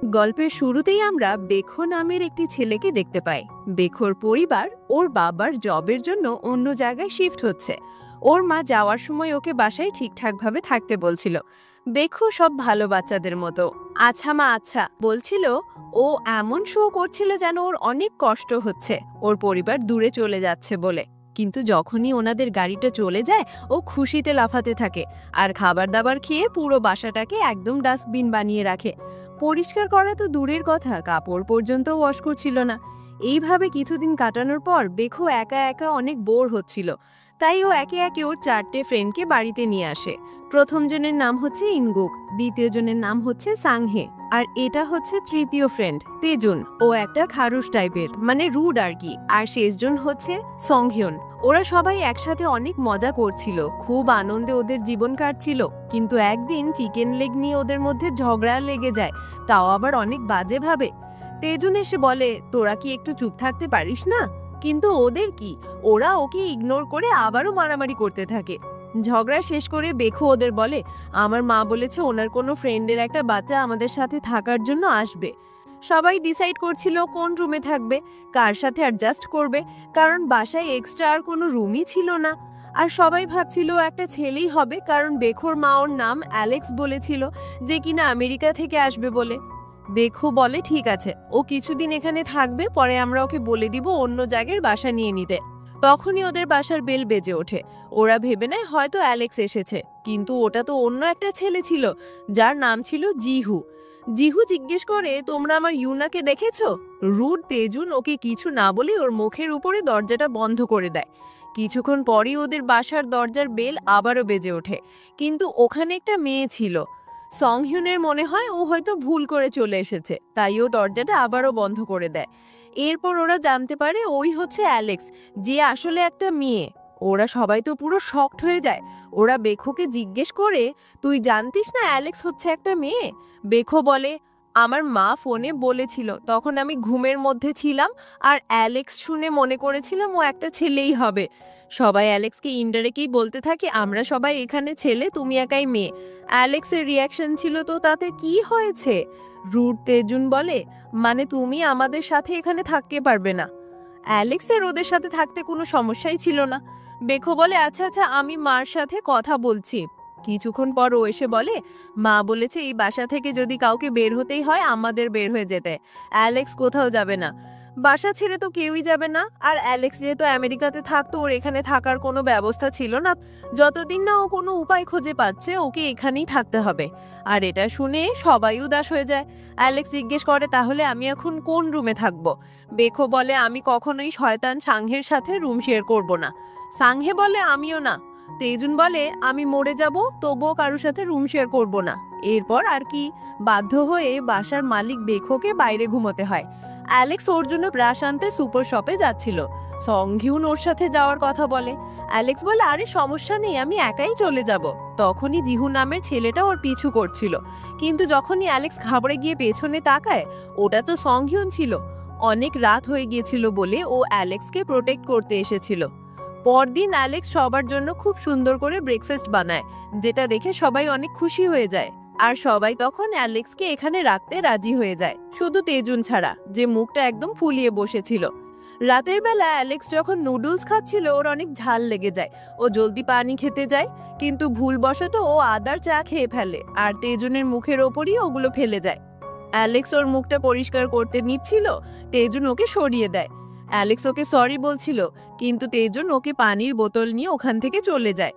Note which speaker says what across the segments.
Speaker 1: গল্পের শুরুতেই আমরা বেখো নামের একটি ছেলেকে দেখতে পাই। বেখোর পরিবার ওর বাবার জবের জন্য অন্য জায়গায় শিফট হচ্ছে। ওর মা যাওয়ার সময় ওকে বাসায় ঠিকঠাকভাবে থাকতে বলছিল। বেখো সব ভালো বাচ্চাদের মতো আচ্ছা মা আচ্ছা বলছিল। ও এমন শো করছিল যেন ওর অনেক কষ্ট হচ্ছে, ওর পরিবার দূরে চলে যাচ্ছে বলে। কিন্তু যখনই ওনাদের গাড়িটা চলে যায় ও খুশিতে লাফাতে থাকে আর খাবার দাবার খেয়ে পুরো বাসাটাকে একদম ডাস্টবিন বানিয়ে রাখে। পরিষ্কার করা তো দূরের কথা, কাপড় পর্যন্ত ওয়াশ করছিল না। এইভাবে কিছুদিন কাটানোর পর বেখো একা একা অনেক বোর হচ্ছিল। তাই ও একে একে ওর 4টে ফ্রেন্ডকে বাড়িতে নিয়ে আসে। প্রথম জনের নাম হচ্ছে ইনগুক, দ্বিতীয় জনের নাম হচ্ছে সাংহে, আর এটা হচ্ছে তৃতীয় ফ্রেন্ড তেজুন। ও একটা খারুশ টাইপের, মানে রুড আর কি। আর শেষজন হচ্ছে সংহ্যন। ওরা সবাই একসাথে অনেক মজা করছিল, খুব আনন্দে ওদের জীবন কাটছিল। কিন্তু একদিন চিকেন লেগ নিয়ে ওদের মধ্যে ঝগড়া লেগে যায়, তাও আবার অনেক বাজে ভাবে। তেজুন এসে বলে, তোরা কি একটু চুপ থাকতে পারিস না? কিন্তু ওদের কি, ওরা ওকে ইগনোর করে আবারও মারামারি করতে থাকে। ঝগড়া শেষ করে বেখো ওদের বলে, আমার মা বলেছে ওনার কোনো ফ্রেন্ডের একটা বাচ্চা আমাদের সাথে থাকার জন্য আসবে। সবাই ডিসাইড করছিল কোন রুমে থাকবে, কার সাথে অ্যাডজাস্ট করবে, কারণ বাসায় এক্সট্রা আর কোনো রুমই ছিল না। আর সবাই ভাবছিল একটা ছেলেই হবে, কারণ বেখোর মা ওর নাম অ্যালেক্স বলেছিল, যে কিনা আমেরিকা থেকে আসবে বলে। বেখো বলে ঠিক আছে, ও কিছুদিন এখানে থাকবে, পরে আমরা ওকে বলে দিব অন্য জায়গার বাসা নিয়ে নিতে। তখনই ওদের বাসার বেল বেজে ওঠে। ওরা ভেবে নেয় হয়তো অ্যালেক্স এসেছে, কিন্তু ওটা তো অন্য একটা ছেলে ছিল, যার নাম ছিল জিহু। জিহু জিজ্ঞেস করে, তোমরা আমার ইউনাকে দেখেছো? রুড তেজুন ওকে কিছু না বলে ওর মুখের উপরে দরজাটা বন্ধ করে দেয়। কিছুক্ষণ পরই ওদের বাসার দরজার বেল আবারও বেজে ওঠে, কিন্তু ওখানে একটা মেয়ে ছিল। সংহ্যনের মনে হয় ও হয়তো ভুল করে চলে এসেছে, তাই ও দরজাটা আবারও বন্ধ করে দেয়। এরপর ওরা জানতে পারে ওই হচ্ছে অ্যালেক্স, যে আসলে একটা মেয়ে। ওরা সবাই তো পুরো শকড হয়ে যায়। ওরা বেখোকে জিজ্ঞেস করে, তুই জানতিস না অ্যালেক্স হচ্ছে একটা মেয়ে? বেখো বলে, আমার মা ফোনে বলেছিল, তখন আমি ঘুমের মধ্যে ছিলাম, আর অ্যালেক্স শুনে মনে করেছিলাম ও একটা ছেলেই হবে। সবাই অ্যালেক্সকে ইনডাইরেক্টলি বলতে থাকে, আমরা সবাই এখানে ছেলে, তুমি একাই মেয়ে। অ্যালেক্সের রিয়াকশন ছিল, তো তাতে কি হয়েছে? রুড তেজুন বলে, মানে তুমি আমাদের সাথে এখানে থাকতে পারবে না। অ্যালেক্সের ওদের সাথে থাকতে কোনো সমস্যাই ছিল না। বেখো বলে, আচ্ছা আচ্ছা, আমি মার সাথে কথা বলছি। কিছুক্ষণ পর ও এসে বলে, মা বলেছে এই বাসা থেকে যদি কাউকে বের হতেই হয় আমাদের বের হয়ে যেতে। অ্যালেক্স কোথাও যাবে না, বাসা ছেড়ে তো কেউই যাবে না। আর অ্যালেক্স যেহেতু আমেরিকাতে থাকতো, ওর এখানে থাকার কোনো ব্যবস্থা ছিল না। যতদিন না ও কোনো উপায় খুঁজে পাচ্ছে, ওকে এখানেই থাকতে হবে। আর এটা শুনে সবাই উদাস হয়ে যায়। অ্যালেক্স জিজ্ঞেস করে, তাহলে আমি এখন কোন রুমে থাকবো? বেখো বলে, আমি কখনোই শয়তান সাংহের সাথে রুম শেয়ার করব না। সাংহে বলে, আমিও না। তেজুন বলে, আমি মরে যাব তবুও কারোর সাথে রুম শেয়ার করব না। এরপর আর কি, বাধ্য হয়ে বাসার মালিক বেখোকে বাইরে ঘুমোতে হয়। অ্যালেক্স ওর জন্য ব্রাশ আনতে সুপার শপে যাচ্ছিল। সংঘিউন ওর সাথে যাওয়ার কথা বলে। অ্যালেক্স বলে, আরে সমস্যা নেই, আমি একাই চলে যাব। তখনই জিহু নামের ছেলেটা ওর পিছু করছিল, কিন্তু যখনই অ্যালেক্স ঘাবড়ে গিয়ে পেছনে তাকায়, ওটা তো সংঘিউন ছিল। অনেক রাত হয়ে গিয়েছিল বলে ও অ্যালেক্সকে প্রোটেক্ট করতে এসেছিল। পরদিন অ্যালেক্স সবার জন্য খুব সুন্দর করে ব্রেকফাস্ট বানায়, যেটা দেখে সবাই অনেক খুশি হয়ে যায়। আর সবাই তখন অ্যালেক্সকে এখানে রাখতে রাজি হয়ে যায়, শুধু তেজুন ছাড়া, যে মুখটা একদম ফুলিয়ে বসেছিল। রাতের বেলা অ্যালেক্স যখন নুডলস খাচ্ছিল, ওর অনেক ঝাল লেগে যায়। ও জলদি পানি খেতে যায়, কিন্তু ভুলবশত ও আদার চা খেয়ে ফেলে, আর তেজুনের মুখের ওপরই ওগুলো ফেলে যায়। অ্যালেক্স ওর মুখটা পরিষ্কার করতে নিচ্ছিল, তেজুন ওকে সরিয়ে দেয়। অ্যালেক্স ওকে সরি বলছিল, কিন্তু তেজুন ওকে পানির বোতল নিয়ে ওখান থেকে চলে যায়।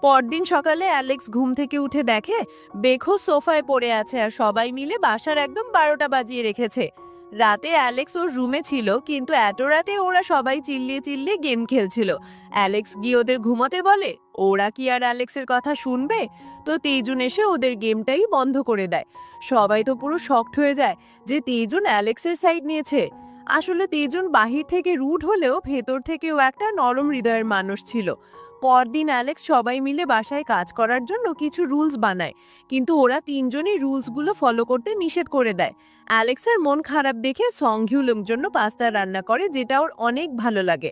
Speaker 1: পরদিন সকালে অ্যালেক্স ঘুম থেকে উঠে দেখে বেখো সোফায় পড়ে আছে, আর সবাই মিলে বাসার একদম 12টা বাজিয়ে রেখেছে। রাতে অ্যালেক্স ওর রুমে ছিল, কিন্তু এত রাতে ওরা সবাই চিল্লিয়ে চিল্লিয়ে গেম খেলছিল। অ্যালেক্স গিয়ে ওদের ঘুমাতে বলে, ওরা কি আর অ্যালেক্সের কথা শুনবে? তো তেজুন এসে ওদের গেমটাই বন্ধ করে দেয়। সবাই তো পুরো শকড হয়ে যায় যে তেজুন অ্যালেক্সের সাইড নিয়েছে। আসলে তেজুন বাহির থেকে রুড হলেও ভেতর থেকেও একটা নরম হৃদয়ের মানুষ ছিল। পরদিন অ্যালেক্স সবাই মিলে বাসায় কাজ করার জন্য কিছু রুলস বানায়, কিন্তু ওরা তিনজনই রুলসগুলো ফলো করতে নিষেধ করে দেয়। অ্যালেক্সের মন খারাপ দেখে সংঘিউল ওর জন্য পাস্তা রান্না করে, যেটা ওর অনেক ভালো লাগে।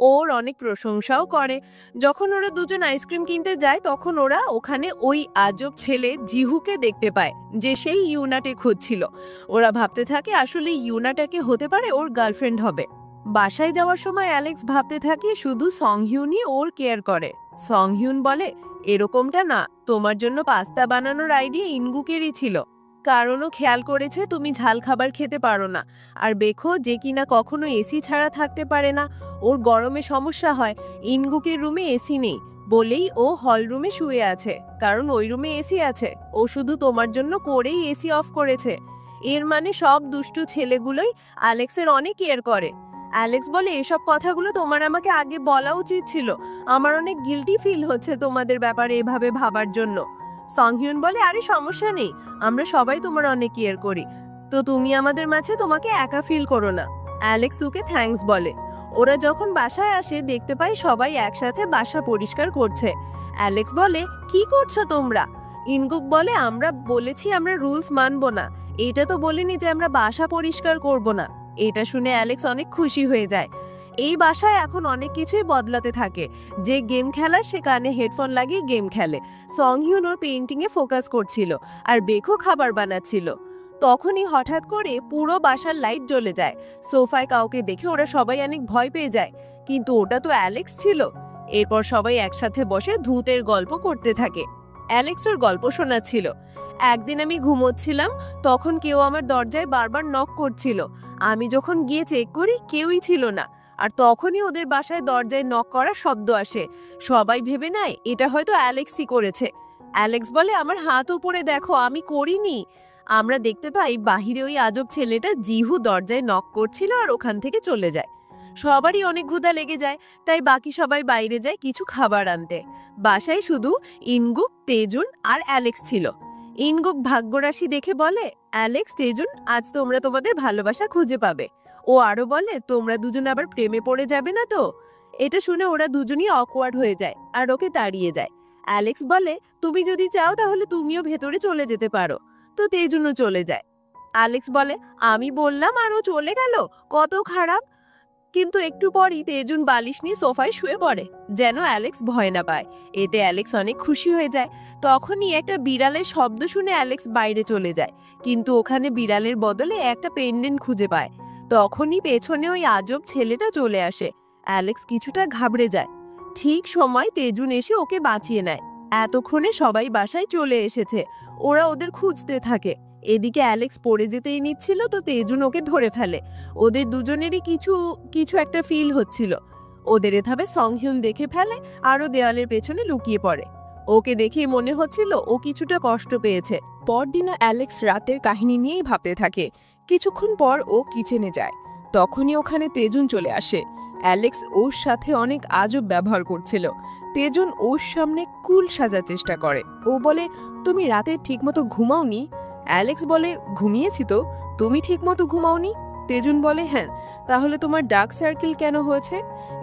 Speaker 1: ওর অনেক প্রশংসাও করে। যখন ওরা দুজন আইসক্রিম কিনতে যায় তখন ওরা ওখানে ওই আজব ছেলে জিহুকে দেখতে পায়, যে সেই ইউনাটে খুঁজছিল। ওরা ভাবতে থাকে আসলে ইউনাটাকে হতে পারে ওর গার্লফ্রেন্ড হবে। বাসায় যাওয়ার সময় অ্যালেক্স ভাবতে থাকে শুধু সংহিউনই ওর কেয়ার করে। সংহিউন বলে, এরকমটা না, তোমার জন্য পাস্তা বানানোর আইডিয়া ইনগুকেরই ছিল, কারণও খেয়াল করেছে তুমি ঝাল খাবার খেতে পারো না। আর বেখো, যে কিনা কখনো এসি ছাড়া থাকতে পারে না, ওর গরমে সমস্যা হয়। ইনগুকের রুমে এসি নেই বলেই ও হল রুমে শুয়ে আছে, কারণ ওই রুমে এসি আছে। ও শুধু তোমার জন্য করেই এসি অফ করেছে। এর মানে সব দুষ্টু ছেলেগুলোই অ্যালেক্সের অনেক কেয়ার করে। অ্যালেক্স বলে, এসব কথাগুলো তোমার আমাকে আগে বলা উচিত ছিল। আমার অনেক গিল্টি ফিল হচ্ছে তোমাদের ব্যাপারে এভাবে ভাবার জন্য। সংহিউন বলে, আরে সমস্যা নেই, আমরা সবাই তোমার অনেক কেয়ার করি, তো তুমি আমাদের মাঝে তোমাকে একা ফিল করো না। অ্যালেক্স ওকে থ্যাঙ্কস বলে। ওরা যখন বাসায় আসে দেখতে পায় সবাই একসাথে বাসা পরিষ্কার করছে। অ্যালেক্স বলে, কি করছো তোমরা? ইনগুক বলে, আমরা বলেছি আমরা রুলস মানবো না, এটা তো বলিনি যে আমরা বাসা পরিষ্কার করব না। এটা শুনে অ্যালেক্স অনেক খুশি হয়ে যায়। এই বাসায় এখন অনেক কিছুই বদলাতে থাকে। যে গেম খেলার সে কানে হেডফোন লাগিয়ে গেম খেলে। সংহিউন ওর পেইন্টিংয়ে ফোকাস করছিল আর বেখো খাবার বানাচ্ছিল। তখনই হঠাৎ করে পুরো বাসার লাইট জ্বলে যায়। সোফায় কাউকে দেখে ওরা সবাই অনেক ভয় পেয়ে যায়, কিন্তু ওটা তো অ্যালেক্স ছিল। এরপর সবাই একসাথে বসে ধূতের গল্প করতে থাকে। অ্যালেক্স ওর গল্প শোনাচ্ছিল। একদিন আমি ঘুমোচ্ছিলাম, তখন কেউ আমার দরজায় বারবার নক করছিল। আমি যখন গিয়ে চেক করি কেউই ছিল না, আর তখনই ওদের বাসায় দরজায় নক করার শব্দ আসে। সবাই ভেবে নেয় এটা হয়তো অ্যালেক্সই করেছে। অ্যালেক্স বলে, আমার হাত উপরে দেখো, আমি করিনি। আমরা দেখতে পাই বাহিরে ওই আজব ছেলেটা জিহু দরজায় নক করছিল আর ওখান থেকে চলে যায়। সবারই অনেক ক্ষুধা লেগে যায়, তাই বাকি সবাই বাইরে যায় কিছু খাবার আনতে। বাসায় শুধু ইনগুক, তেজুন আর অ্যালেক্স ছিল। ইনগুক ভাগ্যরাশি দেখে বলে, অ্যালেক্স, তেজুন, আজ তোমরা তোমাদের ভালোবাসা খুঁজে পাবে। ও আরো বলে, তোমরা দুজন আবার প্রেমে পড়ে যাবে না তো? এটা শুনে ওরা দুজনই অকওয়ার্ড হয়ে যায় আর ওকে তাড়িয়ে যায়। অ্যালেক্স বলে, তুমি যদি চাও তাহলে তুমিও ভেতরে চলে যেতে পারো। তো তেজুনও চলে যায়। অ্যালেক্স বলে, আমি বললাম আর ও চলে গেল, কত খারাপ। কিন্তু একটু পরই তেজুন বালিশ নিয়ে সোফায় শুয়ে পড়ে, যেন অ্যালেক্স ভয় না পায়। এতে অ্যালেক্স অনেক খুশি হয়ে যায়। তখনই একটা বিড়ালের শব্দ শুনে অ্যালেক্স বাইরে চলে যায়, কিন্তু ওখানে বিড়ালের বদলে একটা পেন্ডেন্ট খুঁজে পায়। তখনই পেছনে ওই আজব ছেলেটা চলে আসে। অ্যালেক্স কিছুটা ঘাবড়ে যায়। ঠিক সময় তেজুন এসে ওকে বাঁচিয়ে নেয়। এতক্ষণে সবাই বাসায় চলে এসেছে। ওরা ওদের খুঁজতে থাকে। এদিকে অ্যালেক্স পড়ে যেতেই নিচ্ছিল, তো তেজুন ওকে ধরে ফেলে। ওদের দুজনেরই কিছু কিছু একটা ফিল হচ্ছিল। ওদের এভাবে সংহিউন দেখে ফেলে আরও দেওয়ালের পেছনে লুকিয়ে পড়ে। ওকে দেখে মনে হচ্ছিল ও কিছুটা কষ্ট পেয়েছে।
Speaker 2: পরদিনও অ্যালেক্স রাতের কাহিনী নিয়েই ভাবতে থাকে। কিছুক্ষণ পর ও কিচেনে যায়। তখনই ওখানে তেজুন চলে আসে। অ্যালেক্স ওর সাথে অনেক আজব ব্যবহার করছিল। তেজুন ওর সামনে কুল সাজার চেষ্টা করে। ও বলে, তুমি রাতে ঠিকমতো ঘুমাওনি? অ্যালেক্স বলে, ঘুমিয়েছি তো, তুমি ঠিকমতো ঘুমাওনি? তেজুন বলে, হ্যাঁ, তাহলে তোমার ডার্ক সার্কেল কেন হয়েছে?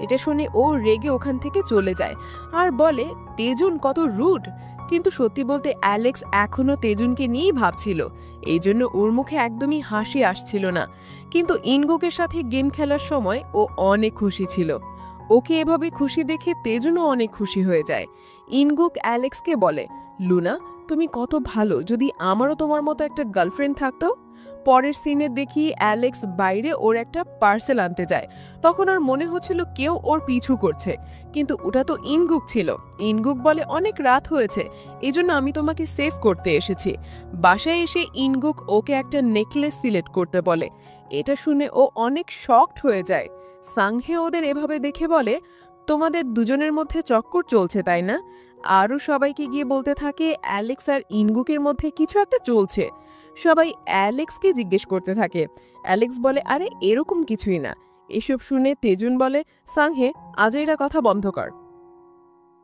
Speaker 2: এটা শুনে ও রেগে ওখান থেকে চলে যায় আর বলে, তেজুন কত রুড। কিন্তু সত্যি বলতে অ্যালেক্স এখনও তেজুনকে নিয়েই ভাবছিল, এই জন্য ওর মুখে একদমই হাসি আসছিল না। কিন্তু ইনগুকের সাথে গেম খেলার সময় ও অনেক খুশি ছিল। ওকে এভাবে খুশি দেখে তেজুনও অনেক খুশি হয়ে যায়। ইনগুক অ্যালেক্সকে বলে, লুনা, তুমি কত ভালো, যদি আমারও তোমার মতো একটা গার্লফ্রেন্ড থাকতো। পরের সিনে দেখি অ্যালেক্স বাইরে ওর একটা পার্সেল আনতে যায়। তখন আর মনে হচ্ছিল কেউ ওর পিছু করছে, কিন্তু ওটা তো ইনগুক ছিল। ইনগুক বলে, অনেক রাত হয়েছে, এজন্য আমি তোমাকে সেভ করতে এসেছি। বাসায় এসে ইনগুক ওকে একটা নেকলেস সিলেক্ট করতে বলে। এটা শুনে ও অনেক শকড হয়ে যায়। সাংহে ওদের এভাবে দেখে বলে, তোমাদের দুজনের মধ্যে চক্কর চলছে, তাই না? আরও সবাইকে গিয়ে বলতে থাকে অ্যালেক্স আর ইনগুকের মধ্যে কিছু একটা চলছে। সবাই অ্যালেক্সকে জিজ্ঞেস করতে থাকে। অ্যালেক্স বলে, আরে এরকম কিছুই না। এসব শুনে তেজুন বলে, সাংহে, আজ এটা কথা বন্ধ কর।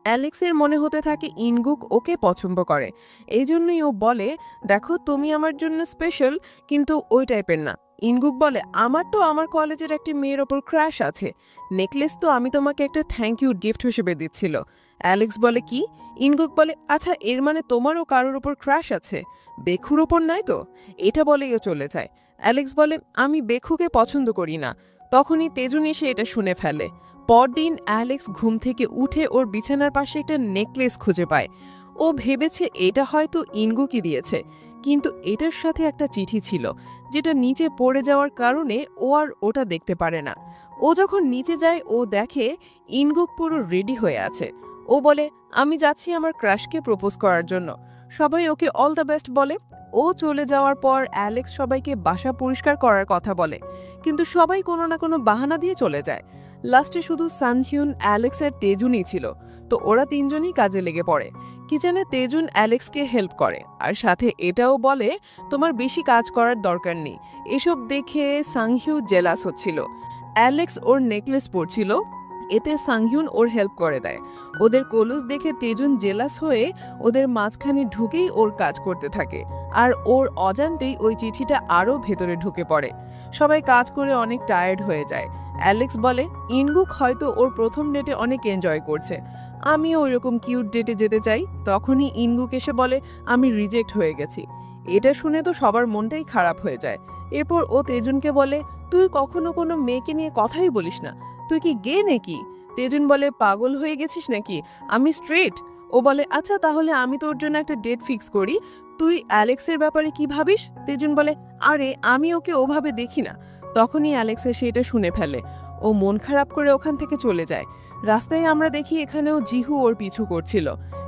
Speaker 2: অ্যালেক্সের মনে হতে থাকে ইনগুক ওকে পছন্দ করে। এই জন্যই ও বলে, দেখো, তুমি আমার জন্য স্পেশাল, কিন্তু ওই টাইপের না। ইনগুক বলে, আমার তো আমার কলেজের একটি মেয়ের ওপর ক্রাশ আছে। নেকলেস তো আমি তোমাকে একটা থ্যাংক ইউ গিফট হিসেবে দিচ্ছিল। অ্যালেক্স বলে কি? ইনগুক বলে আচ্ছা এর মানে তোমারও কারোর ওপর ক্রাশ আছে, বেখুর ওপর নয় তো? এটা বলেই ও চলে যায়। অ্যালেক্স বলে আমি বেখুকে পছন্দ করি না। তখনই তেজুন এসে এটা শুনে ফেলে। পরদিন অ্যালেক্স ঘুম থেকে উঠে ওর বিছানার পাশে একটা নেকলেস খুঁজে পায়। ও ভেবেছে এটা হয়তো ইনগুকই দিয়েছে, কিন্তু এটার সাথে একটা চিঠি ছিল যেটা নিচে পড়ে যাওয়ার কারণে ও আর ওটা দেখতে পারে না। ও যখন নিচে যায় ও দেখে ইনগুক পুরো রেডি হয়ে আছে। ও বলে আমি যাচ্ছি আমার ক্রাশকে প্রপোজ করার জন্য। সবাই ওকে অল দ্য বেস্ট বলে। ও চলে যাওয়ার পর অ্যালেক্স সবাইকে বাসা পরিষ্কার করার কথা বলে, কিন্তু সবাই কোনো না কোনো বাহানা দিয়ে চলে যায়। লাস্টে শুধু সানহিউন, অ্যালেক্স আর তেজুনই ছিল। তো ওরা তিনজনই কাজে লেগে পড়ে। কিচেনে তেজুন অ্যালেক্সকে হেল্প করে আর সাথে এটাও বলে তোমার বেশি কাজ করার দরকার নেই। এসব দেখে সাংহিউ জেলাস হচ্ছিল। অ্যালেক্স ওর নেকলেস পরছিল, এতে সাংহিউন ওর হেল্প করে দেয়। ওদের কলুস দেখে তেজুন জেলাস হয়ে ওদের মাঝখানে ঢুকেই ওর কাজ করতে থাকে, আর ওর অজান্তেই ওই চিঠিটা আরও ভেতরে ঢুকে পড়ে। সবাই কাজ করে অনেক টায়ার্ড হয়ে যায়। অ্যালেক্স বলে ইনগুক হয়তো ওর প্রথম ডেটে অনেক এনজয় করছে, আমিও ওইরকম কিউট ডেটে যেতে চাই। তখনই ইনগুক এসে বলে আমি রিজেক্ট হয়ে গেছি। এটা শুনে তো সবার মনটাই খারাপ হয়ে যায়। এরপর ও তেজুনকে বলে তুই কখনো কোনো মেয়েকে নিয়ে কথাই বলিস না, তুই কি গে নাকি? তেজুন বলে পাগল হয়ে গেছিস নাকি, আমি স্ট্রেট। ও বলে আচ্ছা তাহলে আমি তোর জন্য একটা ডেট ফিক্স করি, তুই অ্যালেক্সের ব্যাপারে কি ভাবিস? তেজুন বলে আরে আমি ওকে ওভাবে দেখি না। তখনই অ্যালেক্স সেটা শুনে ফেলে। ও মন খারাপ করে ওখান থেকে চলে যায়। রাস্তায় আমরা দেখি এখানেও জিহু ওর পিছু করছিল,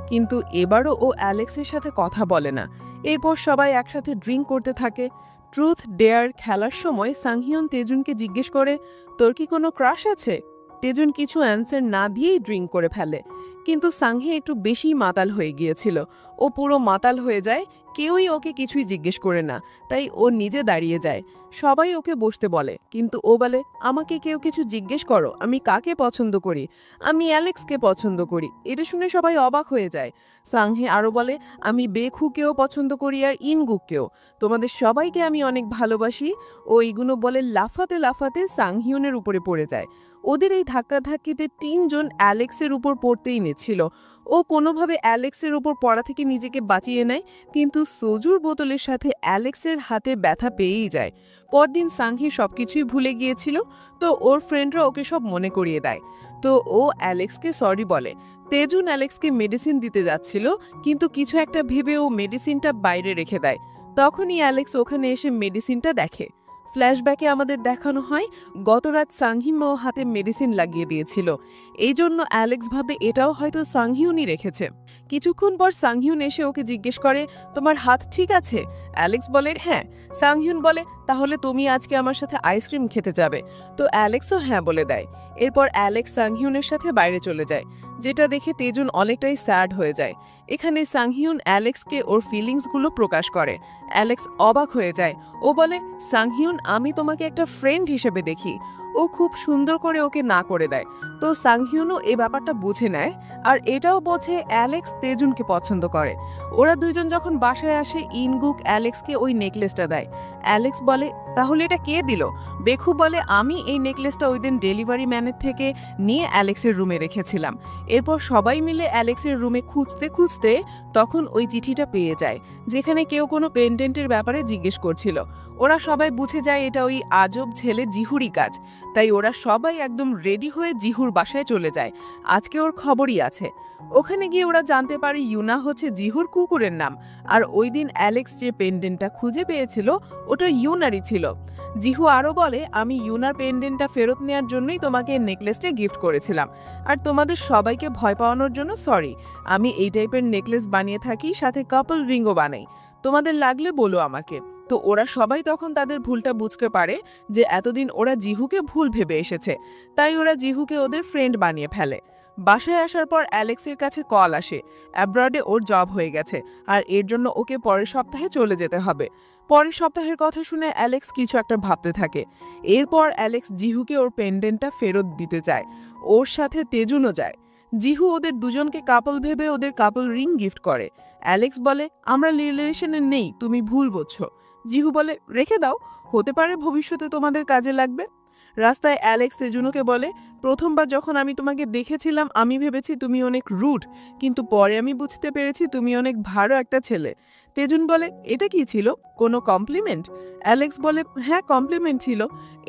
Speaker 2: কিন্তু এবারও ও অ্যালেক্সের সাথে কথা বলে না। এরপর সবাই একসাথে ড্রিঙ্ক করতে থাকে। ট্রুথ ডেয়ার খেলার সময় সাংহিউন তেজুনকে জিজ্ঞেস করে তোর কি কোনো ক্রাশ আছে? তেজুন কিছু অ্যান্সার না দিয়েই ড্রিঙ্ক করে ফেলে, কিন্তু সাংহি একটু বেশি মাতাল হয়ে গিয়েছিল। ও পুরো মাতাল হয়ে যায়, কেউই ওকে কিছুই জিজ্ঞেস করে না, তাই ও নিজে দাঁড়িয়ে যায়। সবাই ওকে বসতে বলে, কিন্তু ও বলে আমাকে কেউ কিছু জিজ্ঞেস করো আমি কাকে পছন্দ করি, আমি অ্যালেক্সকে পছন্দ করি। এটা শুনে সবাই অবাক হয়ে যায়। সাংহে আরও বলে আমি বেখুকেও পছন্দ করি আর ইনগুককেও, তোমাদের সবাইকে আমি অনেক ভালোবাসি। ও এইগুলো বলে লাফাতে লাফাতে সাংহিউনের উপরে পড়ে যায়। ওদের এই ধাক্কাধাক্কিতে তিনজন অ্যালেক্সের উপর পড়তেই নিচ্ছিল। ও কোনোভাবে অ্যালেক্সের উপর পড়া থেকে নিজেকে বাঁচিয়ে নেয়, কিন্তু সোজুর বোতলের সাথে অ্যালেক্সের হাতে ব্যথা পেয়েই যায়। পরদিন সাংহি সবকিছুই ভুলে গিয়েছিল, তো ওর ফ্রেন্ডরা ওকে সব মনে করিয়ে দেয়। তো ও অ্যালেক্সকে সরি বলে। তেজুন অ্যালেক্সকে মেডিসিন দিতে যাচ্ছিল, কিন্তু কিছু একটা ভেবে ও মেডিসিনটা বাইরে রেখে দেয়। তখনই অ্যালেক্স ওখানে এসে মেডিসিনটা দেখে। ফ্ল্যাশব্যাকে আমাদের দেখানো হয় গতরাত সাংহিমও হাতে মেডিসিন লাগিয়ে দিয়েছিল। এই জন্য অ্যালেক্স ভাবে এটাও হয়তো সাংহিউনই রেখেছে। কিছুক্ষণ পর সাংহিউন এসে ওকে জিজ্ঞেস করে তোমার হাত ঠিক আছে? অ্যালেক্স বলে হ্যাঁ। সাংহিউন বলে তাহলে তুমি আজকে আমার সাথে আইসক্রিম খেতে যাবে? তো অ্যালেক্সও হ্যাঁ বলে দেয়। এরপর অ্যালেক্স সাংহিউনের সাথে বাইরে চলে যায়, যেটা দেখে তেজুন অনেকটাই স্যাড হয়ে যায়। এখানে সাংহিউন অ্যালেক্সকে ওর ফিলিংসগুলো প্রকাশ করে। অ্যালেক্স অবাক হয়ে যায়। ও বলে সাংহিউন আমি তোমাকে একটা ফ্রেন্ড হিসেবে দেখি। ও খুব সুন্দর করে ওকে না করে দেয়। তো সাংহিউনও এই ব্যাপারটা বুঝে নেয়, আর এটাও বোঝে অ্যালেক্স তেজুনকে পছন্দ করে। ওরা দুইজন যখন বাসায় আসে ইনগুক অ্যালেক্সকে ওই নেকলেসটা দেয়। অ্যালেক্স বলে তাহলে এটা কে দিল? বেখু বলে আমি এই নেকলেসটা ওই দিন ডেলিভারি ম্যানের থেকে নিয়ে অ্যালেক্সের রুমে রেখেছিলাম। এরপর সবাই মিলে অ্যালেক্সের রুমে খুঁজতে খুঁজতে তখন ওই চিঠিটা পেয়ে যায়, যেখানে কেউ কোনো পেন্ডেন্টের ব্যাপারে জিজ্ঞেস করছিল। ওরা সবাই বুঝে যায় এটা ওই আজব ছেলে জিহুরই কাজ, তাই ওরা সবাই একদম রেডি হয়ে জিহুর বাসায় চলে যায়। আজকে ওর খবরই আছে। ওখানে গিয়ে ওরা জানতে পারে ইউনা হচ্ছে জিহুর কুকুরের নাম, আর ওই দিন অ্যালেক্স যে পেন্ডেন্টটা খুঁজে পেয়েছিল ওটা ইউনারই ছিল। জিহু আরও বলে আমি ইউনার পেন্ডেন্টটা ফেরত নেওয়ার জন্যই তোমাকে নেকলেসটা গিফট করেছিলাম, আর তোমাদের সবাইকে ভয় পাওয়ানোর জন্য সরি। আমি এই টাইপের নেকলেস বানিয়ে থাকি, সাথে কাপল রিংও বানাই, তোমাদের লাগলে বলো আমাকে। তো ওরা সবাই তখন তাদের ভুলটা বুঝতে পারে যে এতদিন ওরা জিহুকে ভুল ভেবে এসেছে, তাই ওরা জিহুকে ওদের ফ্রেন্ড বানিয়ে ফেলে। বাসায় আসার পর অ্যালেক্সের কাছে কল আসে অ্যাব্রডে ওর জব হয়ে গেছে, আর এর জন্য ওকে পরের সপ্তাহে চলে যেতে হবে। পরের সপ্তাহের কথা শুনে অ্যালেক্স কিছু একটা ভাবতে থাকে। এরপর অ্যালেক্স জিহুকে ওর পেন্ডেন্টটা ফেরত দিতে চায়। ওর সাথে তেজুনও যায়। জিহু ওদের দুজনকে কাপল ভেবে ওদের কাপল রিং গিফট করে। অ্যালেক্স বলে আমরা রিলেশনে নেই, তুমি ভুল বুঝছো। জিহু বলে রেখে দাও, হতে পারে ভবিষ্যতে তোমাদের কাজে লাগবে। রাস্তায় অ্যালেক্স তেজুনোকে বলে, প্রথমবার যখন আমি তোমাকে দেখেছিলাম আমি ভেবেছি তুমি অনেক রুড, কিন্তু পরে আমি বুঝতে পেরেছি তুমি অনেক ভালো একটা ছেলে। তেজুন বলে, এটা কি ছিল, কোনো কমপ্লিমেন্ট? অ্যালেক্স বলে, হ্যাঁ কমপ্লিমেন্ট ছিল।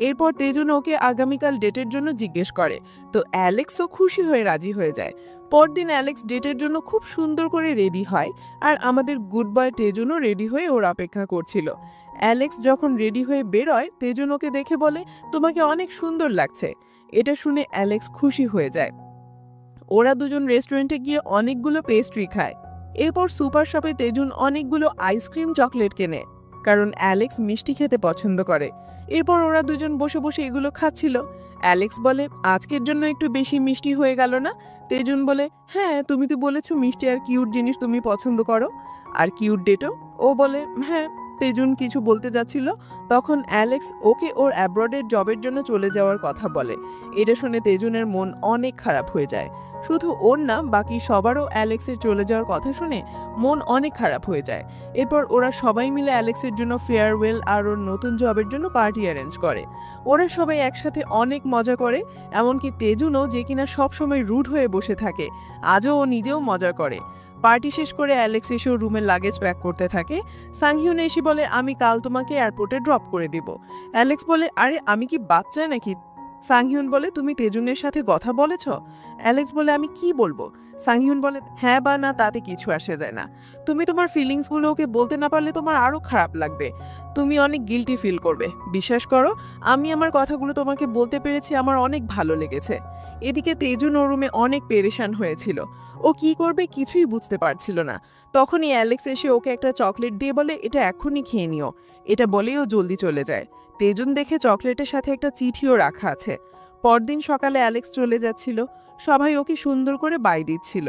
Speaker 2: এরপর তেজুন ওকে আগামীকাল ডেটের জন্য জিজ্ঞেস করে, তো অ্যালেক্সও খুশি হয়ে রাজি হয়ে যায়। পরদিন অ্যালেক্স ডেটের জন্য খুব সুন্দর করে রেডি হয়, আর আমাদের গুড বয় তেজুনও রেডি হয়ে ওর অপেক্ষা করছিল। অ্যালেক্স যখন রেডি হয়ে বেরোয়, তেজুন ওকে দেখে বলে, তোমাকে অনেক সুন্দর লাগছে। এটা শুনে অ্যালেক্স খুশি হয়ে যায়। ওরা দুজন রেস্টুরেন্টে গিয়ে অনেকগুলো পেস্ট্রি খায়। এরপর সুপার শপে তেজুন অনেকগুলো আইসক্রিম চকলেট কেনে, কারণ অ্যালেক্স মিষ্টি খেতে পছন্দ করে। এরপর ওরা দুজন বসে বসে এগুলো খাচ্ছিল। অ্যালেক্স বলে, আজকের জন্য একটু বেশি মিষ্টি হয়ে গেল না? তেজুন বলে, হ্যাঁ তুমি তো বলেছো মিষ্টি আর কিউট জিনিস তুমি পছন্দ করো, আর কিউট ডেটও। ও বলে, হ্যাঁ। তেজুন কিছু বলতে যাচ্ছিল, তখন অ্যালেক্স ওকে ওর অ্যাব্রডের জবের জন্য চলে যাওয়ার কথা বলে। এটা শুনে তেজুনের মন অনেক খারাপ হয়ে যায়। শুধু ওর না, বাকি সবারও অ্যালেক্সের চলে যাওয়ার কথা শুনে মন অনেক খারাপ হয়ে যায়। এরপর ওরা সবাই মিলে অ্যালেক্সের জন্য ফেয়ারওয়েল আর ওর নতুন জবের জন্য পার্টি অ্যারেঞ্জ করে। ওরা সবাই একসাথে অনেক মজা করে, এমনকি তেজুনও, যে কিনা সবসময় রুড হয়ে বসে থাকে, আজও ও নিজেও মজা করে। পার্টি শেষ করে অ্যালেক্স এসেও রুমের লাগেজ প্যাক করতে থাকে। সাংহিউন এসে বলে, আমি কাল তোমাকে এয়ারপোর্টে ড্রপ করে দিব। অ্যালেক্স বলে, আরে আমি কি বাচ্চা নাকি? সাংহিউন বলে, তুমি তেজুনের সাথে কথা বলেছ? অ্যালেক্স বলে, আমি কি বলবো? সাংহিউন বলে, হ্যাঁ বা না তাতে কিছু আসে যায় না। তুমি তোমার ফিলিংসগুলো ওকে বলতে না পারলে তোমার আরও খারাপ লাগবে, তুমি অনেক গিল্টি ফিল করবে। বিশ্বাস করো, আমি আমার কথাগুলো তোমাকে বলতে পেরেছি, আমার অনেক ভালো লেগেছে। এদিকে তেজুন ওর রুমে অনেক পেরেশান হয়েছিল, ও কি করবে কিছুই বুঝতে পারছিল না। তখনই অ্যালেক্স এসে ওকে একটা চকলেট দিয়ে বলে, এটা এখনই খেয়ে নিও। এটা বলেই ও জলদি চলে যায়। তেজুন দেখে চকলেটের সাথে একটা চিঠিও রাখা আছে। পরদিন সকালে অ্যালেক্স চলে যাচ্ছিল, সবাই ওকে সুন্দর করে বাই দিচ্ছিল।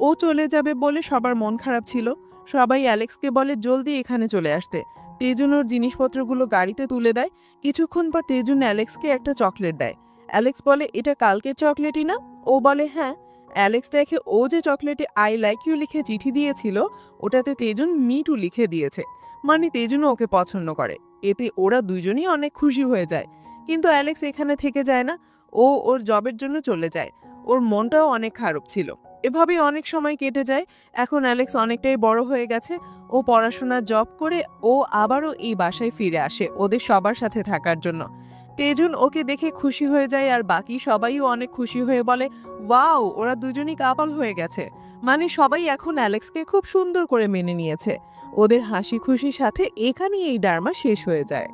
Speaker 2: ও চলে যাবে বলে সবার মন খারাপ ছিল। সবাই অ্যালেক্সকে বলে জলদি এখানে চলে আসতে। তেজুন ওর জিনিসপত্রগুলো গাড়িতে তুলে দেয়। কিছুক্ষণ পর তেজুন অ্যালেক্সকে একটা চকলেট দেয়। অ্যালেক্স বলে, এটা কালকের চকলেটই না? ও বলে, হ্যাঁ। অ্যালেক্স দেখে ও যে চকলেটে আই লাইক ইউ লিখে চিঠি দিয়েছিল, ওটাতে তেজুন মি টু লিখে দিয়েছে, মানে তেজুনও ওকে পছন্দ করে। এতে ওরা দুইজনই অনেক খুশি হয়ে যায়। কিন্তু অ্যালেক্স এখানে থেকে যায় না, ও ওর জবের জন্য চলে যায়। ওর মনটাও অনেক খারাপ ছিল। এভাবেই অনেক সময় কেটে যায়। এখন অ্যালেক্স অনেকটাই বড় হয়ে গেছে। ও পড়াশোনা জব করে ও আবারও এই বাসায় ফিরে আসে ওদের সবার সাথে থাকার জন্য। তেজুন ওকে দেখে খুশি হয়ে যায়, আর বাকি সবাইও অনেক খুশি হয়ে বলে, ওয়াও, ওরা দুজনই কাপল হয়ে গেছে। মানে সবাই এখন অ্যালেক্সকে খুব সুন্দর করে মেনে নিয়েছে। ওদের হাসি খুশির সাথে এখানেই এই ড্রামা শেষ হয়ে যায়।